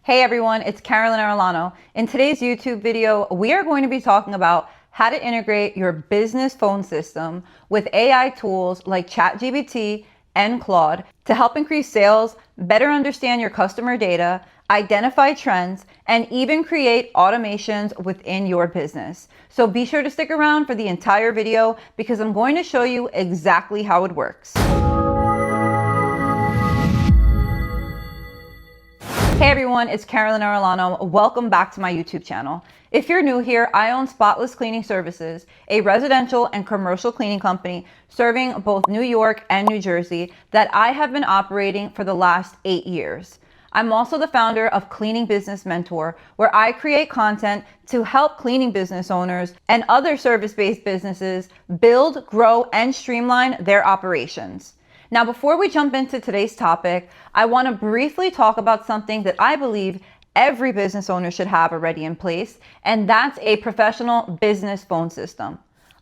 Hey everyone, it's Carolyn Arellano. In today's YouTube video, we are going to be talking about how to integrate your business phone system with AI tools like ChatGPT and Claude to help increase sales, better understand your customer data, identify trends, and even create automations within your business. So be sure to stick around for the entire video because I'm going to show you exactly how it works. Hey everyone, it's Carolyn Arellano. Welcome back to my YouTube channel. If you're new here, I own Spotless Cleaning Services, a residential and commercial cleaning company serving both New York and New Jersey that I have been operating for the last 8 years. I'm also the founder of Cleaning Business Mentor, where I create content to help cleaning business owners and other service-based businesses build, grow, and streamline their operations. Now, before we jump into today's topic, I want to briefly talk about something that I believe every business owner should have already in place, and that's a professional business phone system.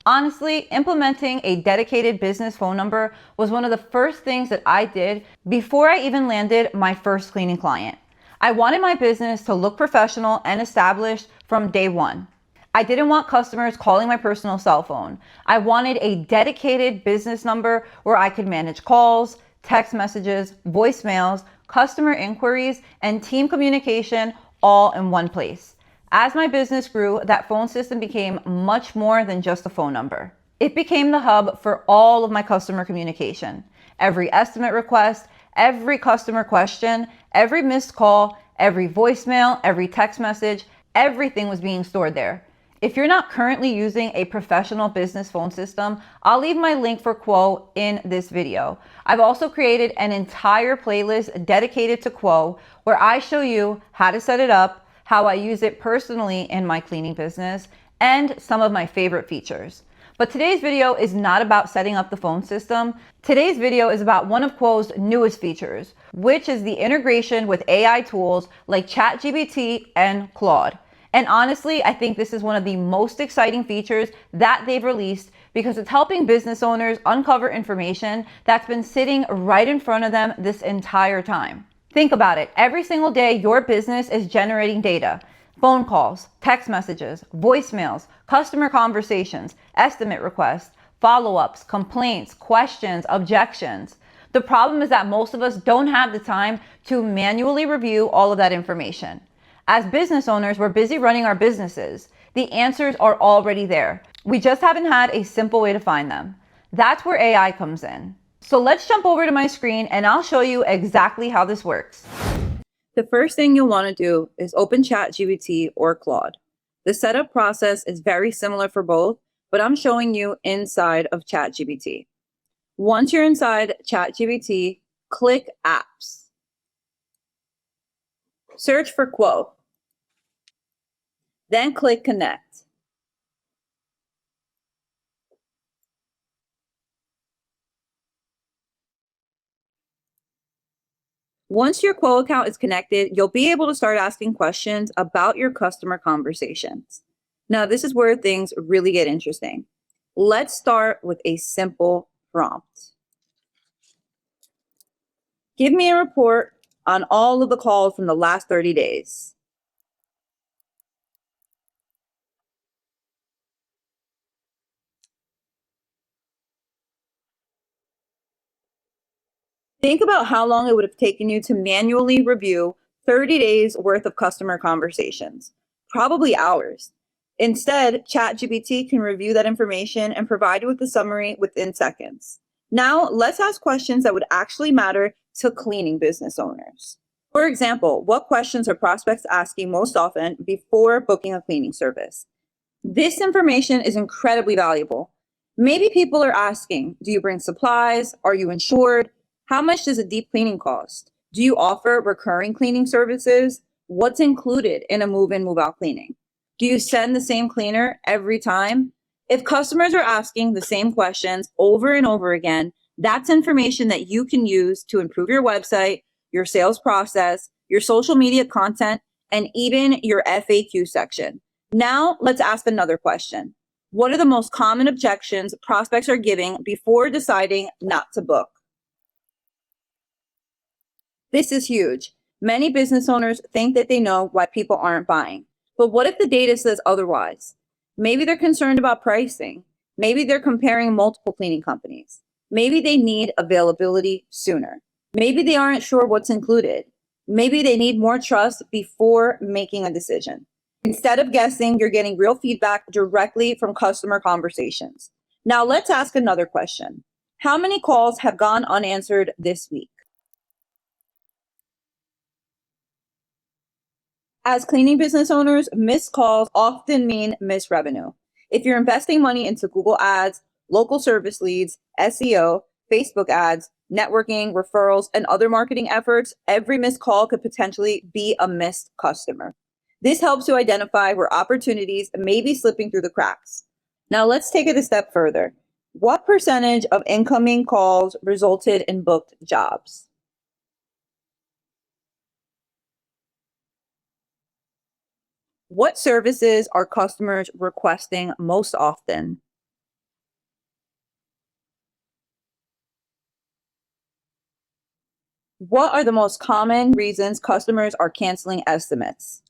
Honestly, implementing a dedicated business phone number was one of the first things that I did before I even landed my first cleaning client. I wanted my business to look professional and established from day one. I didn't want customers calling my personal cell phone. I wanted a dedicated business number where I could manage calls, text messages, voicemails, customer inquiries, and team communication all in one place. As my business grew, that phone system became much more than just a phone number. It became the hub for all of my customer communication. Every estimate request, every customer question, every missed call, every voicemail, every text message, everything was being stored there. If you're not currently using a professional business phone system, I'll leave my link for Quo in this video. I've also created an entire playlist dedicated to Quo where I show you how to set it up, how I use it personally in my cleaning business, and some of my favorite features. But today's video is not about setting up the phone system. Today's video is about one of Quo's newest features, which is the integration with AI tools like ChatGPT and Claude. And honestly, I think this is one of the most exciting features that they've released because it's helping business owners uncover information that's been sitting right in front of them this entire time. Think about it. Every single day, your business is generating data. Phone calls, text messages, voicemails, customer conversations, estimate requests, follow-ups, complaints, questions, objections. The problem is that most of us don't have the time to manually review all of that information. As business owners, we're busy running our businesses. The answers are already there. We just haven't had a simple way to find them. That's where AI comes in. So let's jump over to my screen and I'll show you exactly how this works. The first thing you'll want to do is open ChatGPT or Claude. The setup process is very similar for both, but I'm showing you inside of ChatGPT. Once you're inside ChatGPT, click Apps. Search for Quo. Then click Connect. Once your Quo account is connected, you'll be able to start asking questions about your customer conversations. Now, this is where things really get interesting. Let's start with a simple prompt. Give me a report on all of the calls from the last 30 days. Think about how long it would have taken you to manually review 30 days worth of customer conversations. Probably hours. Instead, ChatGPT can review that information and provide you with a summary within seconds. Now, let's ask questions that would actually matter to cleaning business owners. For example, what questions are prospects asking most often before booking a cleaning service? This information is incredibly valuable. Maybe people are asking, do you bring supplies? Are you insured? How much does a deep cleaning cost? Do you offer recurring cleaning services? What's included in a move-in, move-out cleaning? Do you send the same cleaner every time? If customers are asking the same questions over and over again, that's information that you can use to improve your website, your sales process, your social media content, and even your FAQ section. Now, let's ask another question. What are the most common objections prospects are giving before deciding not to book? This is huge. Many business owners think that they know why people aren't buying. But what if the data says otherwise? Maybe they're concerned about pricing. Maybe they're comparing multiple cleaning companies. Maybe they need availability sooner. Maybe they aren't sure what's included. Maybe they need more trust before making a decision. Instead of guessing, you're getting real feedback directly from customer conversations. Now let's ask another question. How many calls have gone unanswered this week? As cleaning business owners, missed calls often mean missed revenue. If you're investing money into Google Ads, local service leads, SEO, Facebook ads, networking, referrals, and other marketing efforts, every missed call could potentially be a missed customer. This helps you identify where opportunities may be slipping through the cracks. Now let's take it a step further. What percentage of incoming calls resulted in booked jobs? What services are customers requesting most often? What are the most common reasons customers are canceling estimates?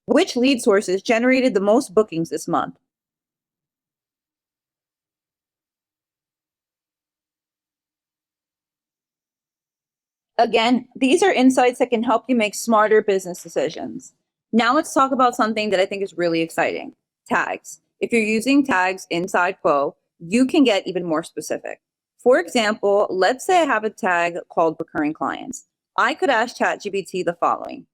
Which lead sources generated the most bookings this month? Again, these are insights that can help you make smarter business decisions. Now let's talk about something that I think is really exciting, tags. If you're using tags inside Quo, you can get even more specific. For example, let's say I have a tag called recurring clients. I could ask ChatGPT the following.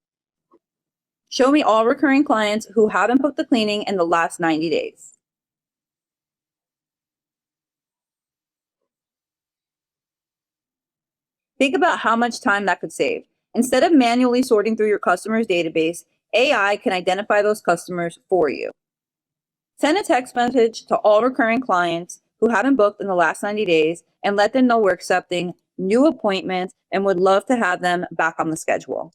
Show me all recurring clients who haven't booked the cleaning in the last 90 days. Think about how much time that could save. Instead of manually sorting through your customers' database, AI can identify those customers for you. Send a text message to all recurring clients who haven't booked in the last 90 days and let them know we're accepting new appointments and would love to have them back on the schedule.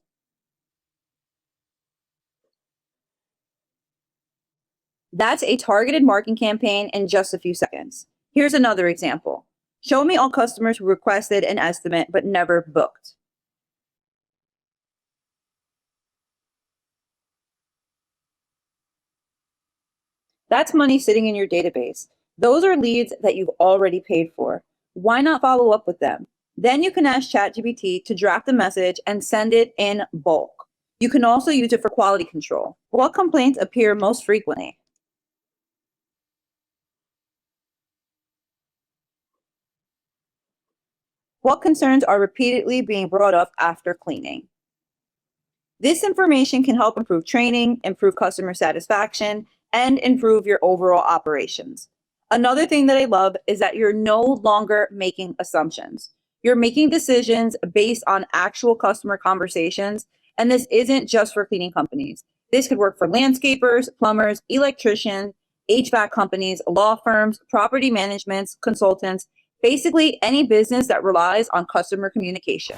That's a targeted marketing campaign in just a few seconds. Here's another example. Show me all customers who requested an estimate but never booked. That's money sitting in your database. Those are leads that you've already paid for. Why not follow up with them? Then you can ask ChatGPT to draft a message and send it in bulk. You can also use it for quality control. What complaints appear most frequently? What concerns are repeatedly being brought up after cleaning? This information can help improve training, improve customer satisfaction, and improve your overall operations. Another thing that I love is that you're no longer making assumptions. You're making decisions based on actual customer conversations, and this isn't just for cleaning companies. This could work for landscapers, plumbers, electricians, HVAC companies, law firms, property managements, consultants, basically any business that relies on customer communication.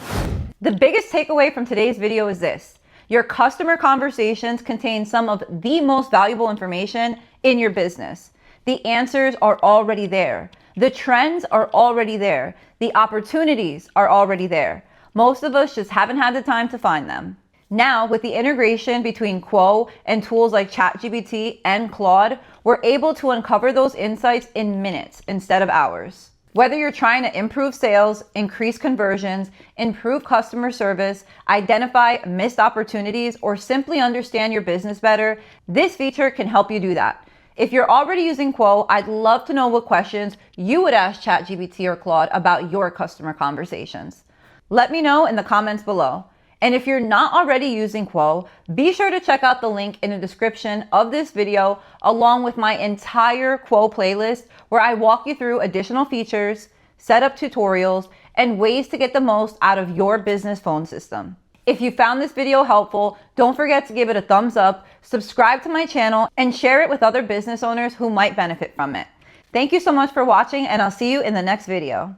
The biggest takeaway from today's video is this. Your customer conversations contain some of the most valuable information in your business. The answers are already there. The trends are already there. The opportunities are already there. Most of us just haven't had the time to find them. Now, with the integration between Quo and tools like ChatGPT and Claude, we're able to uncover those insights in minutes instead of hours. Whether you're trying to improve sales, increase conversions, improve customer service, identify missed opportunities, or simply understand your business better, this feature can help you do that. If you're already using Quo, I'd love to know what questions you would ask ChatGPT or Claude about your customer conversations. Let me know in the comments below. And if you're not already using Quo, be sure to check out the link in the description of this video, along with my entire Quo playlist, where I walk you through additional features, setup tutorials, and ways to get the most out of your business phone system. If you found this video helpful, don't forget to give it a thumbs up, subscribe to my channel, and share it with other business owners who might benefit from it. Thank you so much for watching, and I'll see you in the next video.